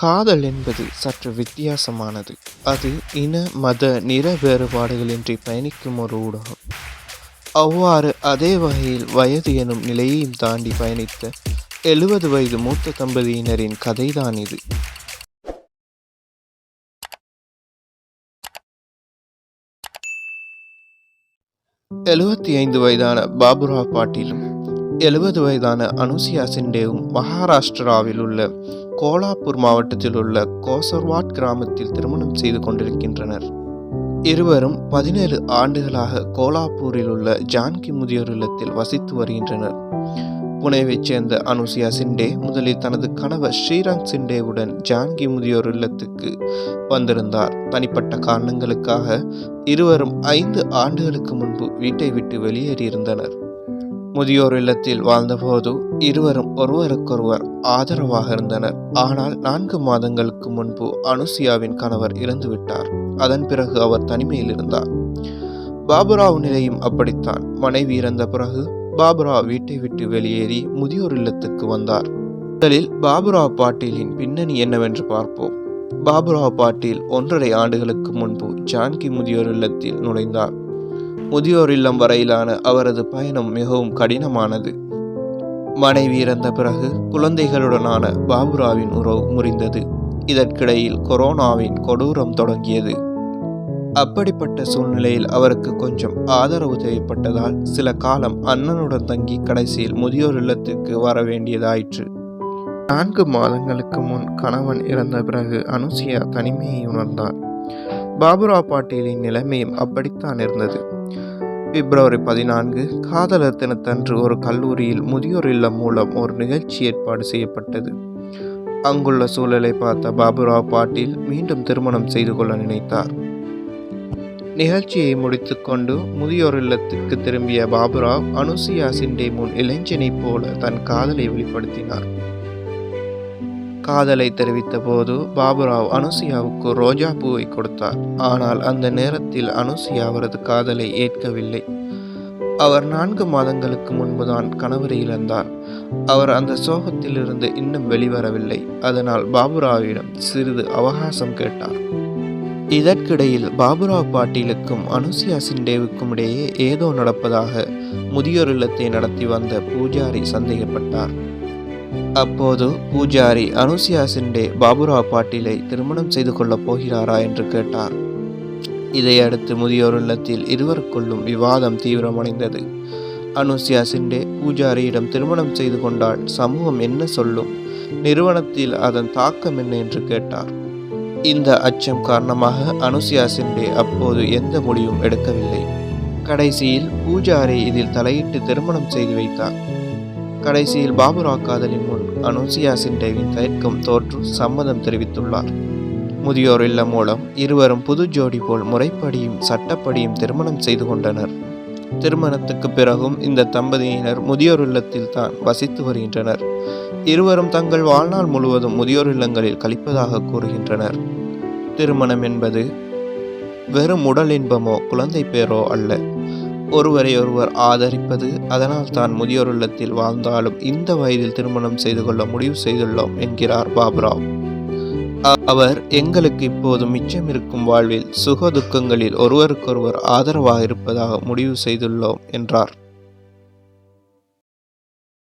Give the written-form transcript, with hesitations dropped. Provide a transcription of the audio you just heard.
காதல் என்பது சற்று வித்தியாசமானது. அது இன, மத, நிற வேறுபாடுகளின்றி பயணிக்கும் ஒரு ஊடகம். அவ்வாறு அதே வகையில் வயது எனும் நிலையையும் தாண்டி பயணித்த 70 வயது மூத்த தம்பதியினரின் கதைதான் இது. 75 வயதான பாபுராவ் பாட்டீலும் 70 வயதான அனுசுயா சிண்டேவும் மகாராஷ்டிராவில் உள்ள கோலாப்பூர் மாவட்டத்தில் உள்ள கோசர்வாட் கிராமத்தில் திருமணம் செய்து கொண்டிருக்கின்றனர். இருவரும் 17 ஆண்டுகளாக கோலாப்பூரில் உள்ள ஜான்கி முதியோர் இல்லத்தில் வசித்து வருகின்றனர். புனேவைச் சேர்ந்த அனுசுயா சிண்டே முதலில் தனது கணவர் ஸ்ரீரங் சிண்டேவுடன் ஜான்கி முதியோர் இல்லத்துக்கு வந்திருந்தார். தனிப்பட்ட காரணங்களுக்காக இருவரும் 5 ஆண்டுகளுக்கு முன்பு வீட்டை விட்டு வெளியேறியிருந்தனர். முதியோர் இல்லத்தில் வாழ்ந்தபோது இருவரும் ஒருவருக்கொருவர் ஆதரவாக இருந்தனர். ஆனால் 4 மாதங்களுக்கு முன்பு அனுசுயாவின் கணவர் இறந்துவிட்டார். அதன் பிறகு அவர் தனிமையில் இருந்தார். பாபுராவ் நிலையும் அப்படித்தான். மனைவி இறந்த பிறகு பாபுராவ் வீட்டை விட்டு வெளியேறி முதியோர் இல்லத்துக்கு வந்தார். முதலில் பாபுராவ் பாட்டீலின் பின்னணி என்னவென்று பார்ப்போம். பாபுராவ் பாட்டீல் 1.5 ஆண்டுகளுக்கு முன்பு ஜான்கி முதியோர் இல்லத்தில் நுழைந்தார். முதியோர் இல்லம் வரையிலான அவரது பயணம் மிகவும் கடினமானது. மனைவி இறந்த பிறகு குழந்தைகளுடனான பாபுராவின் உறவு முறிந்தது. இதற்கிடையில் கொரோனாவின் கொடூரம் தொடங்கியது. அப்படிப்பட்ட சூழ்நிலையில் அவருக்கு கொஞ்சம் ஆதரவு தேவைப்பட்டதால் சில காலம் அண்ணனுடன் தங்கி கடைசியில் முதியோர் இல்லத்திற்கு வர வேண்டியதாயிற்று. 4 மாதங்களுக்கு முன் கணவன் இறந்த பிறகு அனுசுயா தனிமையை உணர்ந்தார். பாபுராவ் பாட்டீலின் நிலைமையும் அப்படித்தான் இருந்தது. பிப்ரவரி 14 காதலர் தினத்தன்று ஒரு கல்லூரியில் முதியோர் இல்லம் மூலம் ஒரு நிகழ்ச்சி ஏற்பாடு செய்யப்பட்டது. அங்குள்ள சூழலை பார்த்த பாபுராவ் பாட்டீல் மீண்டும் திருமணம் செய்து கொள்ள நினைத்தார். நிகழ்ச்சியை முடித்துக்கொண்டு முதியோர் இல்லத்துக்கு திரும்பிய பாபுராவ் அனுசுயா சிண்டே முன் இளைஞனைப் போல தன் காதலை வெளிப்படுத்தினார். காதலை தெரிவித்த போது பாபுராவ் அனுசுயாவுக்கு ரோஜா பூவை கொடுத்தார். ஆனால் அந்த நேரத்தில் அனுசுயா அவரது காதலை ஏற்கவில்லை. அவர் 4 மாதங்களுக்கு முன்புதான் கணவரை இழந்தார். அவர் அந்த சோகத்திலிருந்து இன்னும் வெளிவரவில்லை. அதனால் பாபுராவிடம் சிறிது அவகாசம் கேட்டார். இதற்கிடையில் பாபுராவ் பாட்டீலுக்கும் அனுசுயா சிண்டேவுக்கும் இடையே ஏதோ நடப்பதாக முதியோர் இல்லத்தை நடத்தி வந்த பூஜாரி சந்தேகப்பட்டார். அப்போது பூஜாரி அனுசுயா சிண்டே பாபுராவ் பாட்டீலை திருமணம் செய்து கொள்ளப் போகிறாரா என்று கேட்டார். இதையடுத்து முதியோர் இல்லத்தில் இருவருக்குள்ளும் விவாதம் தீவிரமடைந்தது. அனுசுயா சிண்டே பூஜாரியிடம் திருமணம் செய்து கொண்டால் சமூகம் என்ன சொல்லும், நிறுவனத்தில் அதன் தாக்கம் என்ன என்று கேட்டார். இந்த அச்சம் காரணமாக அனுசுயா சிண்டே அப்போது எந்த முடிவும் எடுக்கவில்லை. கடைசியில் பூஜாரி இதில் தலையிட்டு திருமணம் செய்து வைத்தார். கடைசியில் பாபுராவ் காதலின் முன் அனுசுயா சிண்டேவின் தயக்கம் தோற்று சம்மதம் தெரிவித்துள்ளார். முதியோர் இல்லம் மூலம் இருவரும் புது ஜோடி போல் முறைப்படியும் சட்டப்படியும் திருமணம் செய்து கொண்டனர். திருமணத்துக்கு பிறகும் இந்த தம்பதியினர் முதியோர் இல்லத்தில் தான் வசித்து வருகின்றனர். இருவரும் தங்கள் வாழ்நாள் முழுவதும் முதியோர் இல்லங்களில் கழிப்பதாக கூறுகின்றனர். திருமணம் என்பது வெறும் உடல் இன்பமோ குழந்தை பேரோ அல்ல. ஒருவரை ஒருவர் ஆதரிப்பது. அதனால் தான் முதியோர் இல்லத்தில் வாழ்ந்தாலும் இந்த வயதில் திருமணம் செய்து கொள்ள முடிவு செய்துள்ளோம் என்கிறார் பாபுராவ். அவர் எங்களுக்கு இப்போது மிச்சம் இருக்கும் வாழ்வில் சுக துக்கங்களில் ஒருவருக்கொருவர் ஆதரவாக இருப்பதாக முடிவு செய்துள்ளோம் என்றார்.